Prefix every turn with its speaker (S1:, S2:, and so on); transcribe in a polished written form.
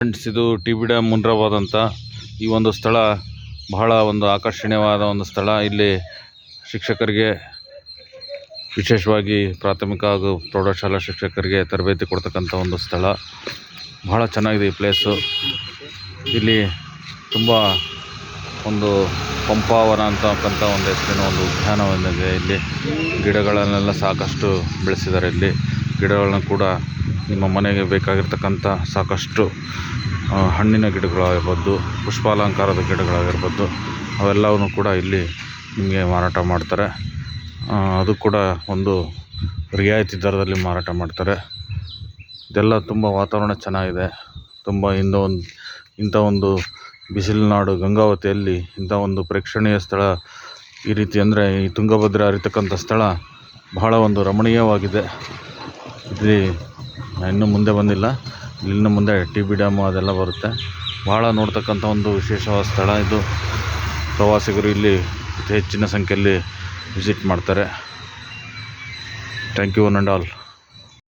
S1: Friends, ಇದು T B dam Munirabad ಅಂತ. ಈ ಒಂದು ಸ್ಥಳ ಬಹಳ ಒಂದು ಆಕರ್ಷಣೀಯವಾದ ಒಂದು ಸ್ಥಳ. ಇಲ್ಲಿ ಶಿಕ್ಷಕರಿಗೆ, ವಿಶೇಷವಾಗಿ ಪ್ರಾಥಮಿಕ ಹಾಗೂ ಪ್ರೌಢಶಾಲಾ ಶಿಕ್ಷಕರಿಗೆ ತರಬೇತಿ ಕೊಡ್ತಕ್ಕಂಥ ಒಂದು ಸ್ಥಳ. ಬಹಳ ಚೆನ್ನಾಗಿದೆ ಈ ಪ್ಲೇಸು. ಇಲ್ಲಿ ತುಂಬ ಒಂದು ಪಂಪಾವನ ಅಂತಕ್ಕಂಥ ಒಂದು ಹೆಸರಿನ ಒಂದು ಉದ್ಯಾನವನವಿದೆ. ಇಲ್ಲಿ ಗಿಡಗಳನ್ನೆಲ್ಲ ಸಾಕಷ್ಟು ಬೆಳೆಸಿದ್ದಾರೆ. ಇಲ್ಲಿ ಗಿಡಗಳನ್ನ ಕೂಡ ನಿಮ್ಮ ಮನೆಗೆ ಬೇಕಾಗಿರ್ತಕ್ಕಂಥ ಸಾಕಷ್ಟು ಹಣ್ಣಿನ ಗಿಡಗಳಾಗಿರ್ಬೋದು, ಪುಷ್ಪಾಲಂಕಾರದ ಗಿಡಗಳಾಗಿರ್ಬೋದು, ಅವೆಲ್ಲವನ್ನು ಕೂಡ ಇಲ್ಲಿ ನಿಮಗೆ ಮಾರಾಟ ಮಾಡ್ತಾರೆ. ಅದು ಕೂಡ ಒಂದು ರಿಯಾಯಿತಿ ದರದಲ್ಲಿ ಮಾರಾಟ ಮಾಡ್ತಾರೆ. ಇದೆಲ್ಲ ತುಂಬ ವಾತಾವರಣ ಚೆನ್ನಾಗಿದೆ. ತುಂಬ ಇಂಥ ಒಂದು ಬಿಸಿಲುನಾಡು ಗಂಗಾವತಿಯಲ್ಲಿ ಇಂಥ ಒಂದು ಪ್ರೇಕ್ಷಣೀಯ ಸ್ಥಳ ಈ ರೀತಿ ಅಂದರೆ ಈ ತುಂಗಭದ್ರಾ ಹರಿತಕ್ಕಂಥ ಸ್ಥಳ ಬಹಳ ಒಂದು ರಮಣೀಯವಾಗಿದೆ. ಇಲ್ಲಿ ಇನ್ನೂ ಮುಂದೆ ಬಂದಿಲ್ಲ. ಇನ್ನು ಮುಂದೆ ಟಿ ಬಿ ಡ್ಯಾಮು ಅದೆಲ್ಲ ಬರುತ್ತೆ. ಭಾಳ ನೋಡ್ತಕ್ಕಂಥ ಒಂದು ವಿಶೇಷವಾದ ಸ್ಥಳ ಇದು. ಪ್ರವಾಸಿಗರು ಇಲ್ಲಿ ಅತಿ ಹೆಚ್ಚಿನ ಸಂಖ್ಯೆಯಲ್ಲಿ ವಿಸಿಟ್ ಮಾಡ್ತಾರೆ. Thank you one and all.